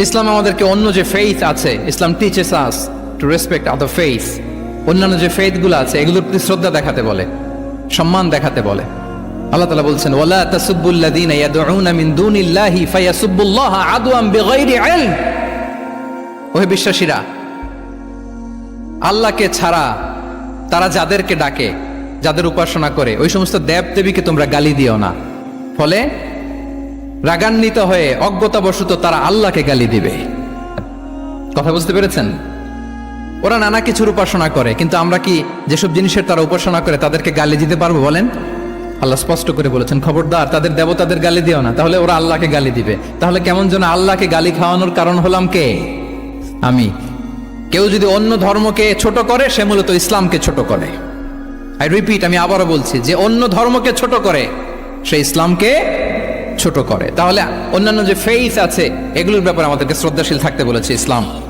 ইসলাম আমাদেরকে অন্য যে ফেইথ আছে, Islam teaches us to respect other faith. অন্যান্য যে ফেইথ গুলো আছে এগুলোর প্রতি শ্রদ্ধা দেখাতে বলে, সম্মান দেখাতে বলে। আল্লাহ তাআলা বলছেন, ওয়ালা তাসুব্বুল্লাযীনা ইয়াদউনা মিন দুনিল্লাহি ফায়াসুব্বুল্লাহা আদওয়ান বিগাইরি ইলম। ওহে বিশ্বাসীরা, আল্লাহকে ছাড়া তারা যাদেরকে ডাকে, যাদের উপাসনা করে, ওই সমস্ত দেব দেবীকে তোমরা গালি দিও না। ফলে রাগান্বিত হয়ে অজ্ঞতাবশত তারা আল্লাহকে গালি দিবে। কথা বুঝতে পেরেছেন? ওরা নানা কিছুর উপাসনা করে, কিন্তু আমরা কি যেসব জিনিসের তারা উপাসনা করে তাদেরকে গালি দিতে পারবো বলেন? আল্লাহ স্পষ্ট করে বলেছেন, খবরদার তাদের দেবতাদের গালি দিও না, তাহলে ওরা আল্লাহকে গালি দিবে। তাহলে কেমন যেন আল্লাহকে গালি খাওয়ানোর কারণ হলাম কে? আমি। কেউ যদি অন্য ধর্মকে ছোট করে সে মূলত ইসলামকে ছোট করে। আই রিপিট, আমি আবারও বলছি, যে অন্য ধর্মকে ছোট করে সে ইসলামকে ছোট করে। তাহলে অন্যান্য যে ফেইথ আছে এগুলোর ব্যাপারে আমাদেরকে শ্রদ্ধাশীল থাকতে বলেছে ইসলাম।